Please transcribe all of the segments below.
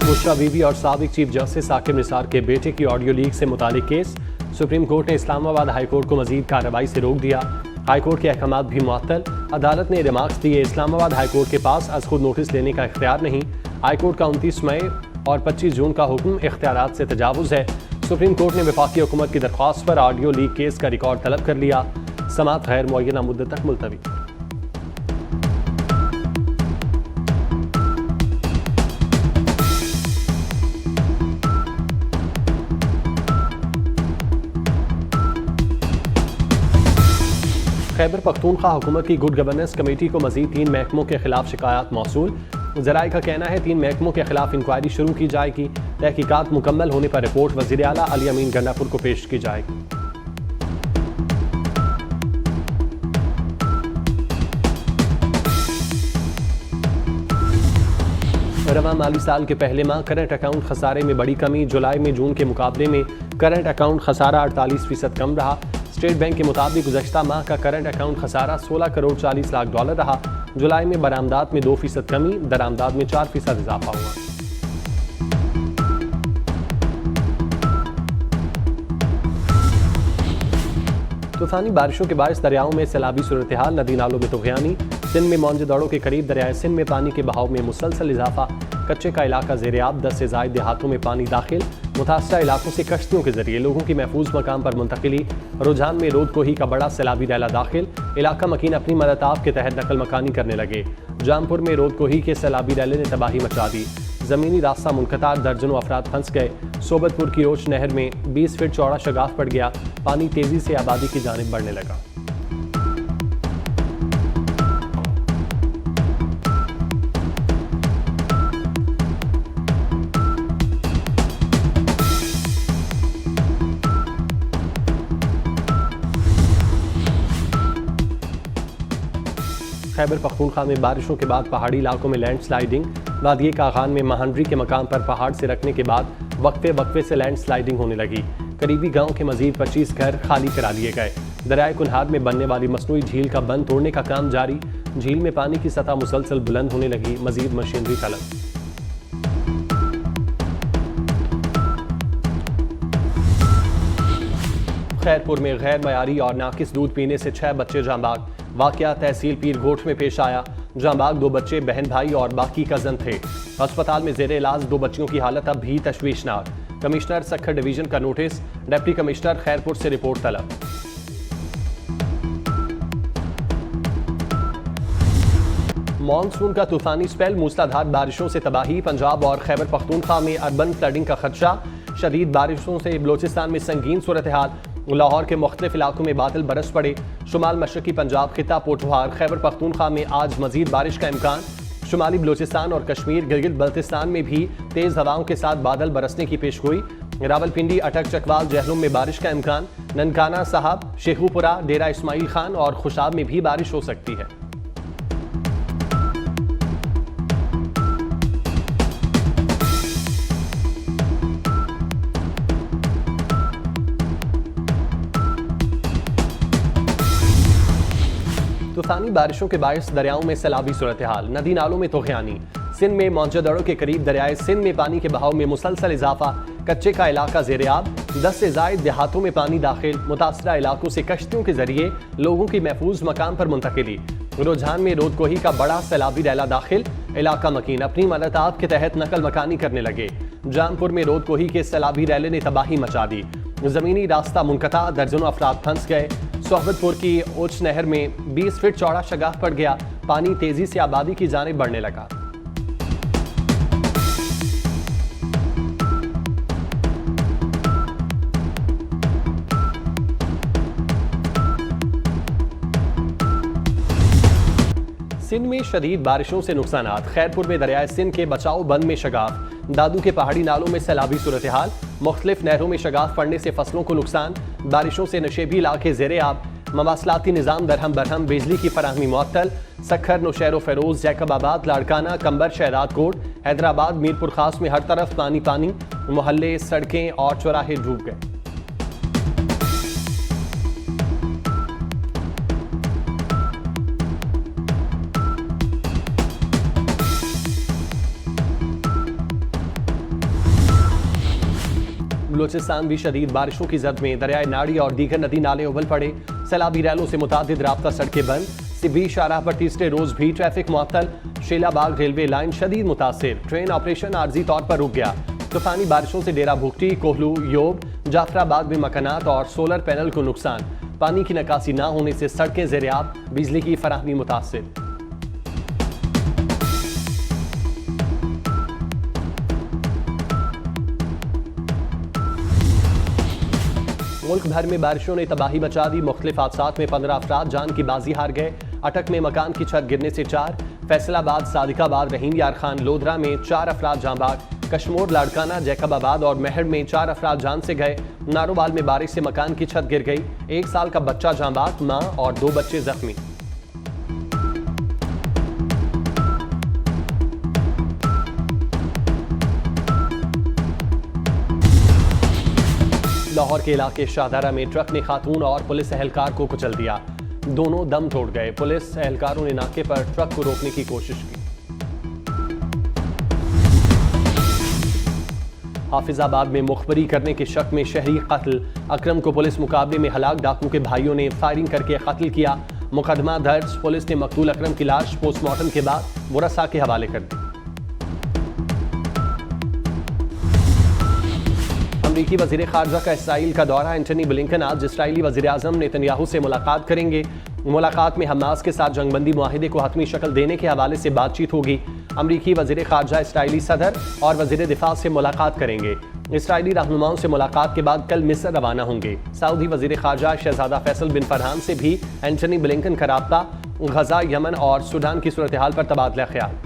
बुशरा बीबी और साबिक chief justice Saqib Nisar के बेटे की ऑडियो लीक से मुतालिक केस। सुप्रीम कोर्ट ने इस्लामाबाद हाई कोर्ट को मजीद कार्रवाई से रोक दिया। हाई कोर्ट के अहकाम भी मुअत्तल। अदालत ने रिमार्क्स दिए, इस्लामाबाद हाई कोर्ट के पास अज खुद नोटिस लेने का इख्तियार नहीं। हाई कोर्ट का 29 मई और 25 जून का हुक्म इख्तियारात से तजावुज़ है। सुप्रीम कोर्ट ने वफाकी हुकूमत की दरख्वास्त पर ऑडियो लीक केस का रिकॉर्ड तलब कर लिया। समाअत गैर मुअय्यना मुद्दत तक मुलतवी। खैबर पख्तूनख्वा हुकूमत की गुड गवर्नेंस कमेटी को मजीद 3 महकमों के खिलाफ शिकायत मौसूल। ज़राए का कहना है 3 महकमों के खिलाफ इंक्वायरी शुरू की जाएगी। तहकीकात मुकम्मल होने पर रिपोर्ट वज़ीर आला अली अमीन गंडापुर को पेश की जाएगी। रवां माली साल के पहले माह करंट अकाउंट खसारे में बड़ी कमी। जुलाई में जून के मुकाबले में करंट अकाउंट खसारा 48% कम रहा। स्टेट बैंक के मुताबिक गुज़श्ता माह का करंट अकाउंट खसारा 16 करोड़ 40 लाख डॉलर रहा। जुलाई में बरामदात में 2% कमी, दरामदात में 4% इजाफा हुआ। तूफानी बारिशों के बायस दरियाओं में सैलाबी सूरत हाल, नदी नालों में तुग़यानी। सिंध में मौजदड़ों के करीब दरियाए सिंध में पानी के बहाव में मुसलसल इजाफा। कच्चे का इलाका ज़ेर-ए-आब, 10 से ज़ायद देहातों में पानी दाखिल। मुतासरा इलाकों से कश्तियों के जरिए लोगों की महफूज मकाम पर मुंतकिली। रुझान में रोद कोही का बड़ा सैलाबी रैला दाखिल। इलाका मकीन अपनी मदताब के तहत नकल मकानी करने लगे। जामपुर में रोद कोही के सैलाबी रैले ने तबाही मचा दी। ज़मीनी रास्ता मुनक़ता, दर्जनों अफराद फंस गए। सोबतपुर की ओच नहर में 20 फीट चौड़ा शगाफ पड़ गया। पानी तेजी से आबादी की जानिब बढ़ने लगा। खैबर पख्तूनख्वा में बारिशों के बाद पहाड़ी इलाकों में लैंडस्लाइडिंग। वादिये कागान में महानरी के मकाम पर पहाड़ से रखने के बाद वक्फे से लैंडस्लाइडिंग होने लगी। करीबी गांव के मजीद 25 घर खाली करा लिए गए। दरियाए कुनहार में बनने वाली मसनूई झील का बंद तोड़ने का काम जारी। झील में पानी की सतह मुसलसल बुलंद होने लगी। मजीद मशीनरी तलब। खैरपुर में गैर मयारी और नाकिस दूध पीने से 6 बच्चे जांबाग। वाकया तहसील पीर घोट में पेश आया। जांबाग 2 बच्चे बहन भाई और बाकी कजन थे। अस्पताल में जेर इलाज 2 बच्चियों की हालत अब भी तशवीशनाक। कमिश्नर सक्खर डिवीजन का नोटिस। डिप्टी कमिश्नर खैरपुर से रिपोर्ट तलब। मॉनसून का तूफानी स्पेल, मूसलाधार बारिशों से तबाही। पंजाब और खैबर पख्तूनख्वा में अर्बन फ्लडिंग का खदशा। शदीद बारिशों से बलोचिस्तान में संगीन सूरत हाल। लाहौर के मुख्तलिफ इलाकों में बादल बरस पड़े। शुमाल मशरकी पंजाब, खिता पोठवार, खैबर पख्तूनख्वा में आज मजीद बारिश का इम्कान। शुमाली बलोचिस्तान और कश्मीर, गिलगित बल्तिस्तान में भी तेज हवाओं के साथ बादल बरसने की पेशगोई। रावलपिंडी, अटक, चकवाल, जहलुम में बारिश का इम्कान। ननकाना साहब, शेखुपुरा, डेरा इस्माइल खान और खुशाब में भी बारिश हो सकती है। तूफानी बारिशों के बायस दरियाओं में सैलाबी सूरत हाल, नदी नालों में तुग़यानी। सिंध में मौजदड़ों के करीब दरियाए सिंध में पानी के बहाव में मुसलसल इजाफा। कच्चे का इलाका ज़ेर-ए-आब, 10 से ज़ायद देहातों में पानी दाखिल। मुतासरा इलाकों से कश्तियों के जरिए लोगों की महफूज मकाम पर मुंतकिली। रुझान में रोद कोही का बड़ा सैलाबी रैला दाखिल। इलाका मकीन अपनी मदताब के तहत नकल मकानी करने लगे। जामपुर में रोद कोही के सैलाबी रैले ने तबाही मचा दी। ज़मीनी रास्ता मुनक़ता, दर्जनों अफराद फंस गए। सोहबतपुर की ओच नहर में 20 फीट चौड़ा शगाफ पड़ गया। पानी तेजी से आबादी की जानिब बढ़ने लगा। सिंध में शदीद बारिशों से नुकसानात। खैरपुर में दरियाए सिंध के बचाव बंद में शगाफ। दादू के पहाड़ी नालों में सैलाबी सूरत हाल। मुख्तलिफ नहरों में शगाफ पड़ने से फसलों को नुकसान। बारिशों से नशेबी इलाके ज़ेर-ए-आब। मवासलाती निज़ाम दरहम बरहम, बिजली की फराहमी मुअत्तल। सक्खर, नौशहर फ़िरोज़, जैकबाबाद, लाड़काना, कंबर, शहराद कोट, हैदराबाद, मीरपुर खास में हर तरफ पानी पानी। मोहल्ले, सड़कें और चौराहे डूब गए। बलूचिस्तान भी शदीद बारिशों की जद में दरियाए नाड़ी और दीगर नदी नाले उबल पड़े। सैलाबी रैलों से मुतादिद राब्ता सड़कें बंद। सिब्बी शाहराह पर तीसरे रोज भी ट्रैफिक मुअत्तल। शेलाबाग रेलवे लाइन शदीद मुतासिर, ट्रेन ऑपरेशन आर्जी तौर पर रुक गया। तूफानी बारिशों से डेरा भुगटी, कोहलू, योब, जाफराबाद में मकानात और सोलर पैनल को नुकसान। पानी की निकासी न होने से सड़कें ज़ेर-ए-आब, बिजली की फराहमी मुतासिर। मुल्क भर में बारिशों ने तबाही मचा दी। मुख्तलिफ हादसात में 15 अफराद जान की बाजी हार गए। अटक में मकान की छत गिरने से 4, फैसलाबाद, सादिकाबाद, रहीम यार खान, लोधरा में 4 अफराद जाँ बाग, कश्मोर, लाड़काना, जैकबाबाद और महर में 4 अफराद जान से गए। नारोवाल में बारिश से मकान की छत गिर गई। 1 साल का बच्चा जाँ बाग, मां और 2 बच्चे जख्मी। लाहौर के इलाके शाहदारा में ट्रक ने खातून और पुलिस एहलकार को कुचल दिया। दोनों दम तोड़ गए। पुलिस एहलकारों ने नाके पर ट्रक को रोकने की कोशिश की। हाफिजाबाद में मुखबरी करने के शक में शहरी कत्ल। अकरम को पुलिस मुकाबले में हलाक डाकू के भाइयों ने फायरिंग करके कत्ल किया। मुकदमा दर्ज। पुलिस ने मकतूल अकरम की लाश पोस्टमार्टम के बाद मुरसा के हवाले कर दी। अमरीकी वजीर खारजा का इसराइल का दौरा। एंटनी ब्लिंकन आज इसराइली वजीर आजम नेतन्याहू से मुलाकात करेंगे। मुलाकात में हमास के साथ जंगबंदी मुआहिदे को हतमी शक्ल देने के हवाले से बातचीत होगी। अमरीकी वजीर खारजा इसराइली सदर और वजीर दिफा से मुलाकात करेंगे। इसराइली रहनुमाओं से मुलाकात के बाद कल मिस्र रवाना होंगे। सऊदी वजीर खारजा शहजादा फैसल बिन फरहान से भी एंटनी ब्लिंकन का राब्ता। गजा, यमन और सूडान की सूरत हाल पर तबादला ख्याल।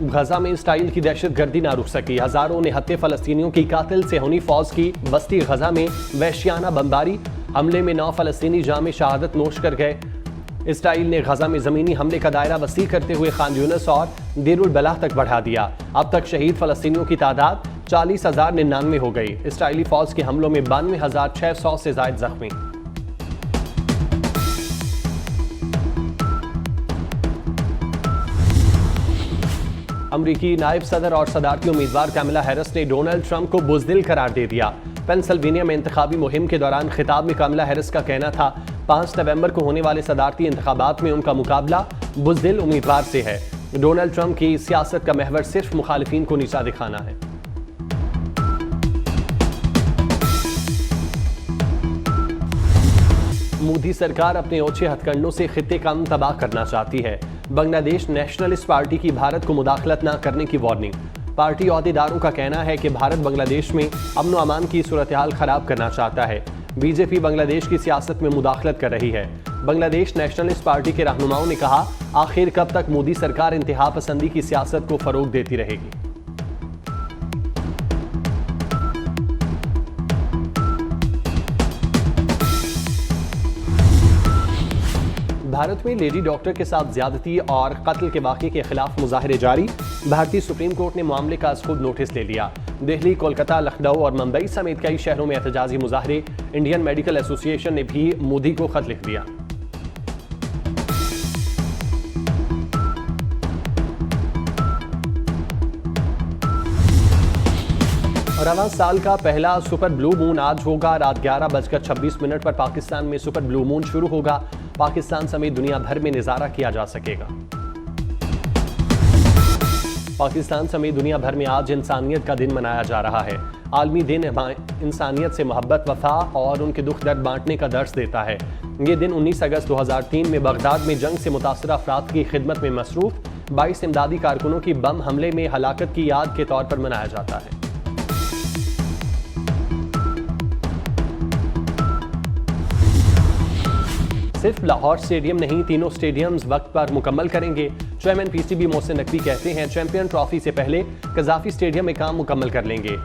गजा में इसराइल की दहशतगर्दी ना रुक सकी। हजारों निहत्थे फलस्तीनियों की कातिल सेहूनी फौज की बस्ती गजा में वहशियाना बमबारी। हमले में 9 फलस्तीनी जाम शहादत नोश कर गए। इसराइल ने गजा में जमीनी हमले का दायरा वसी करते हुए खान यूनिस और देरुल बलाह तक बढ़ा दिया। अब तक शहीद फलस्तीनियों की तादाद 40,099 हो गई। इसराइली फौज के हमलों में 92,600 से ज्यादा जख्मी। अमरीकी नायब सदर और सदारती उम्मीदवार कैमला हैरिस ने डोनाल्ड ट्रंप को बुज़दिल करार दे दिया। पेंसिल्वेनिया में इंतखाबी मुहिम के दौरान खिताब में कैमला हैरिस का कहना था 5 नवंबर को होने वाले सदारती इंतखाबात में उनका मुकाबला बुज़दिल उम्मीदवार से है। डोनाल्ड ट्रंप की सियासत का महवर सिर्फ मुखालिफिन को नीचा दिखाना है। मोदी सरकार अपने ओछे हथकंडों से खित्ते का तबाह करना चाहती है। बांग्लादेश नेशनलिस्ट पार्टी की भारत को मुदाखलत न करने की वार्निंग। पार्टी अहदेदारों का कहना है कि भारत बांग्लादेश में अमन अमान की सूरत हाल खराब करना चाहता है। बीजेपी बांग्लादेश की सियासत में मुदाखलत कर रही है। बांग्लादेश नेशनलिस्ट पार्टी के रहनुमाओं ने कहा, आखिर कब तक मोदी सरकार इंतहा पसंदी की सियासत को फरोग देती रहेगी। भारत में लेडी डॉक्टर के साथ ज्यादती और कत्ल के वाक़े के खिलाफ मुजाहरे जारी। भारतीय सुप्रीम कोर्ट ने मामले का खुद नोटिस ले लिया। दिल्ली, कोलकाता, लखनऊ और मुंबई समेत कई शहरों में एहतजाजी मुजाहरे। इंडियन मेडिकल एसोसिएशन ने भी मोदी को खत लिख दिया। रवां साल का पहला सुपर ब्लू मून आज होगा। रात 11:26 पर पाकिस्तान में सुपर ब्लू मून शुरू होगा। पाकिस्तान समेत दुनिया भर में नजारा किया जा सकेगा। पाकिस्तान समेत दुनिया भर में आज इंसानियत का दिन मनाया जा रहा है। आलमी दिन इंसानियत से मोहब्बत, वफा और उनके दुख दर्द बांटने का दर्स देता है। ये दिन 19 अगस्त 2003 में बगदाद में जंग से मुतासरा अफराद की खिदमत में मसरूफ 22 इमदादी कारकुनों की बम हमले में हलाकत की याद के तौर पर मनाया जाता है। सिर्फ लाहौर स्टेडियम नहीं, तीनों स्टेडियम्स वक्त पर मुकम्मल करेंगे। चेयरमैन पीसीबी मोहसिन नकवी कहते हैं, चैंपियन ट्रॉफी से पहले कजाफी स्टेडियम में काम मुकम्मल कर लेंगे।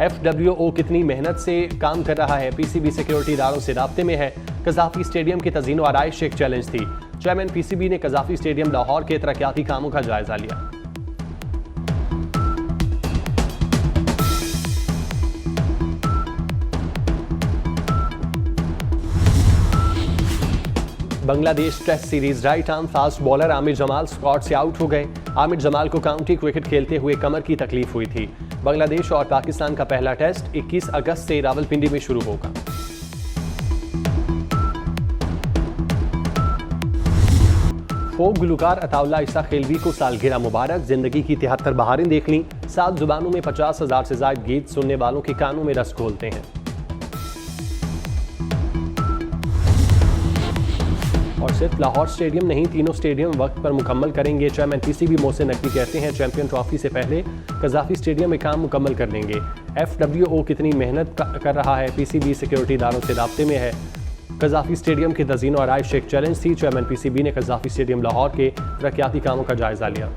FWO कितनी मेहनत से काम कर रहा है, पीसीबी सिक्योरिटी इदारों से राब्ते में है। कजाफी स्टेडियम की तज़ीन व आराइश एक चैलेंज थी। चेयरमैन पीसीबी ने कजाफी स्टेडियम लाहौर के तरक्याती कामों का जायजा लिया। Bangladesh test series right arm fast bowler Aamer Jamal squad से आउट हो गए। आमिर जमाल को काउंटी क्रिकेट खेलते हुए कमर की तकलीफ हुई थी। बांग्लादेश और पाकिस्तान का पहला टेस्ट 21 अगस्त से रावलपिंडी में शुरू होगा। फोक गुलकार अताउल्ला ईसा खिलवी को सालगिरह मुबारक। जिंदगी की 73 बहारें देख लीं। 7 जुबानों में 50,000 से ज्यादा गीत सुनने वालों के कानों में रस घोलते हैं। और सिर्फ लाहौर स्टेडियम नहीं, तीनों स्टेडियम वक्त पर मुकम्मल करेंगे। चेयरमैन पीसीबी मोहसिन नकवी कहते हैं चैंपियन ट्रॉफी से पहले कजाफी स्टेडियम में काम मुकम्मल कर लेंगे। FWO कितनी मेहनत कर रहा है, पीसीबी सिक्योरिटी इदारों से राब्ते में है। कजाफी स्टेडियम की तज़ीन और आराइश एक चैलेंज थी। चेयरमैन पीसीबी ने कजाफी स्टेडियम लाहौर के तरक्याती कामों का जायजा लिया।